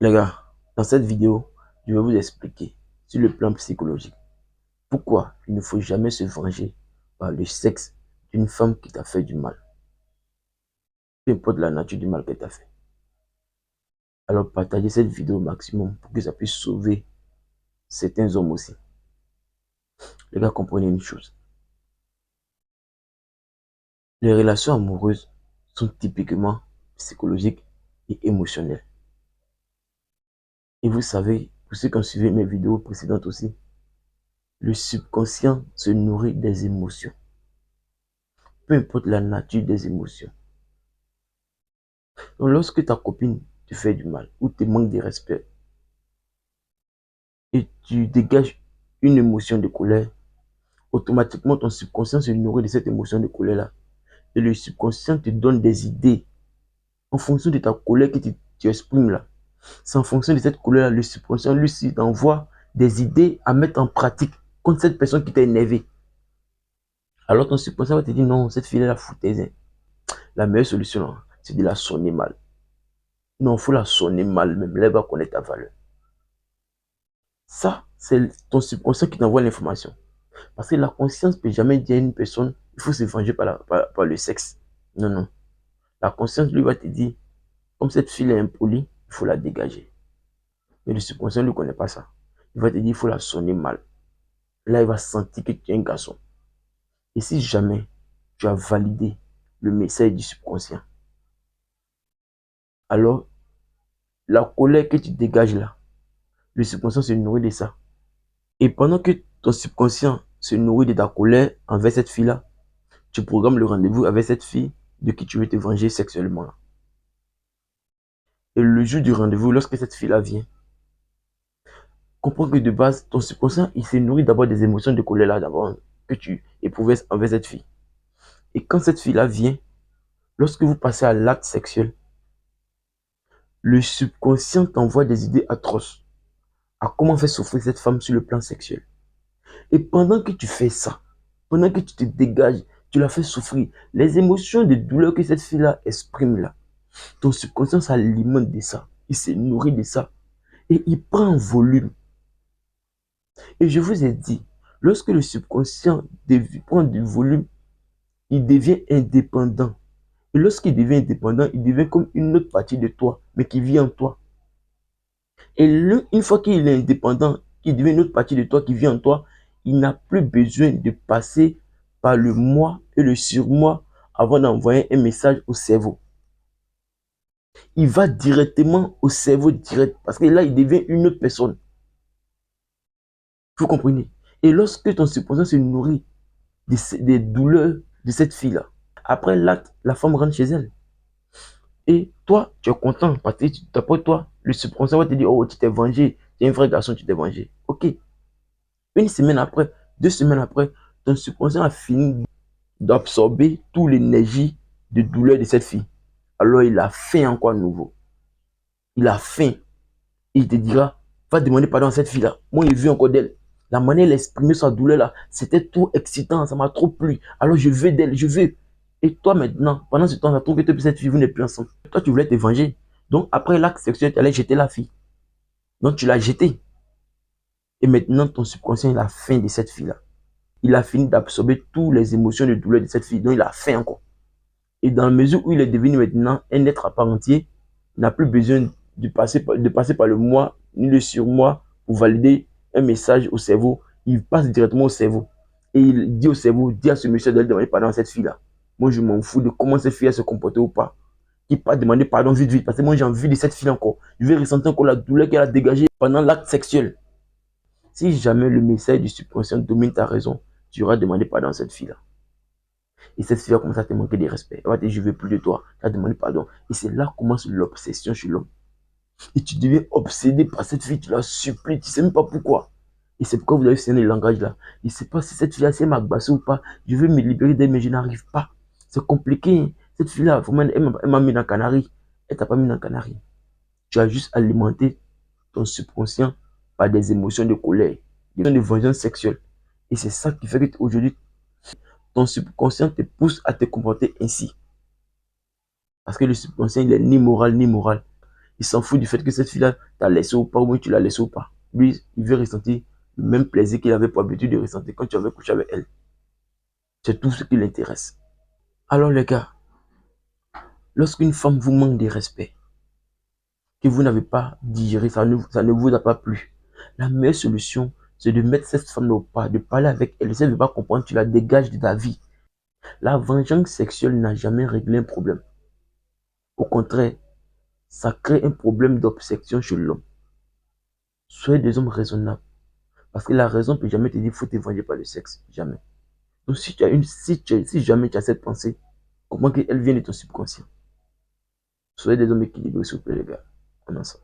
Les gars, dans cette vidéo, je vais vous expliquer sur le plan psychologique pourquoi il ne faut jamais se venger par le sexe d'une femme qui t'a fait du mal, peu importe la nature du mal qu'elle t'a fait. Alors partagez cette vidéo au maximum pour que ça puisse sauver certains hommes aussi. Les gars, comprenez une chose. Les relations amoureuses sont typiquement psychologiques et émotionnelles. Et vous savez, pour ceux qui ont suivi mes vidéos précédentes aussi, le subconscient se nourrit des émotions, peu importe la nature des émotions. Donc, lorsque ta copine te fait du mal ou te manque de respect et tu dégages une émotion de colère, automatiquement ton subconscient se nourrit de cette émotion de colère-là. Et le subconscient te donne des idées en fonction de ta colère que tu exprimes là. C'est en fonction de cette colère-là, le subconscient lui t'envoie des idées à mettre en pratique contre cette personne qui t'a énervé. Alors ton subconscient va te dire non, cette fille-là, la foutaise. La meilleure solution, c'est de la sonner mal. Non, il faut la sonner mal même. Là, elle va connaître ta valeur. Ça, c'est ton subconscient qui t'envoie l'information. Parce que la conscience ne peut jamais dire à une personne, il faut se venger par le sexe. Non, non. La conscience, lui, va te dire, comme cette fille est impolie, il faut la dégager. Mais le subconscient ne connaît pas ça. Il va te dire, il faut la sonner mal. Là, il va sentir que tu es un garçon. Et si jamais tu as validé le message du subconscient, alors la colère que tu dégages là, le subconscient se nourrit de ça. Et pendant que ton subconscient se nourrit de ta colère envers cette fille-là, tu programmes le rendez-vous avec cette fille de qui tu veux te venger sexuellement. Et le jour du rendez-vous, lorsque cette fille-là vient, comprends que de base, ton subconscient, il se nourrit d'abord des émotions de colère-là, d'abord, que tu éprouvais envers cette fille. Et quand cette fille-là vient, lorsque vous passez à l'acte sexuel, le subconscient t'envoie des idées atroces à comment faire souffrir cette femme sur le plan sexuel. Et pendant que tu fais ça, pendant que tu te dégages, tu la fais souffrir, les émotions de douleur que cette fille-là exprime là, ton subconscient s'alimente de ça. Il se nourrit de ça. Et il prend en volume. Et je vous ai dit, lorsque le subconscient prend du volume, il devient indépendant. Et lorsqu'il devient indépendant, il devient comme une autre partie de toi, mais qui vit en toi. Et une fois qu'il est indépendant, qu'il devient une autre partie de toi qui vit en toi, il n'a plus besoin de passer par le moi et le surmoi avant d'envoyer un message au cerveau. Il va directement au cerveau direct parce que là, il devient une autre personne. Vous comprenez? Et lorsque ton subconscient se nourrit des douleurs de cette fille-là, après l'acte, la femme rentre chez elle. Et toi, tu es content parce que d'après toi, le subconscient va te dire, oh, tu t'es vengé, tu es un vrai garçon, tu t'es vengé. Ok. Une semaine après, 2 semaines après, ton subconscient a fini d'absorber toute l'énergie de douleur de cette fille. Alors il a faim encore à nouveau. Il a faim. Il te dira, va demander pardon à cette fille-là. Moi, j'ai vu encore d'elle. La manière d'exprimer sa douleur là, c'était trop excitant, ça m'a trop plu. Alors je veux d'elle, je veux. Et toi maintenant, pendant ce temps, tu trouvé que cette fille, vous n'êtes plus ensemble. Toi, tu voulais te venger. Donc après l'acte sexuel, tu allais jeter la fille. Donc tu l'as jetée. Et maintenant, ton subconscient, il a faim de cette fille-là. Il a fini d'absorber toutes les émotions de douleur de cette fille. Donc il a faim encore. Et dans la mesure où il est devenu maintenant un être à part entière, il n'a plus besoin de passer par le moi ni le surmoi pour valider un message au cerveau. Il passe directement au cerveau. Et il dit au cerveau, dis à ce monsieur de demander pardon à cette fille-là. Moi, je m'en fous de comment cette fille se comporter ou pas. Il pas demander pardon vite, vite. Parce que moi, j'ai envie de cette fille encore. Je vais ressentir encore la douleur qu'elle a dégagée pendant l'acte sexuel. Si jamais le message du subconscient domine ta raison, tu auras demandé pardon à cette fille-là. Et cette fille va commencer à te manquer de respect. Elle va te dire, je ne veux plus de toi. Tu vas demander pardon. Et c'est là que commence l'obsession chez l'homme. Et tu deviens obsédé par cette fille, tu la supplies, tu ne sais même pas pourquoi. Et c'est pourquoi vous avez ce langage là. Je ne sais pas si cette fille-là, si elle m'a agacé ou pas. Je veux me libérer d'elle, mais je n'arrive pas. C'est compliqué. Hein. Cette fille-là, elle m'a mis dans le canari. Elle t'a pas mis dans le canari. Tu as juste alimenté ton subconscient par des émotions de colère, des émotions de vengeance sexuelle. Et c'est ça qui fait qu'aujourd'hui, ton subconscient te pousse à te comporter ainsi. Parce que le subconscient, il est ni moral ni moral. Il s'en fout du fait que cette fille-là t'a laissé ou pas, ou bien tu l'as laissé ou pas. Lui, il veut ressentir le même plaisir qu'il avait pour habitude de ressentir quand tu avais couché avec elle. C'est tout ce qui l'intéresse. Alors les gars, lorsqu'une femme vous manque de respect, que vous n'avez pas digéré, ça ne vous a pas plu, la meilleure solution, c'est de mettre cette femme au pas, de parler avec elle. Si elle ne veut pas comprendre, tu la dégages de ta vie. La vengeance sexuelle n'a jamais réglé un problème. Au contraire, ça crée un problème d'obsession chez l'homme. Soyez des hommes raisonnables. Parce que la raison ne peut jamais te dire qu'il faut te venger par le sexe. Jamais. Donc si jamais tu as cette pensée, comment qu'elle vient de ton subconscient? Soyez des hommes équilibrés, s'il vous plaît, les gars. Comment ça?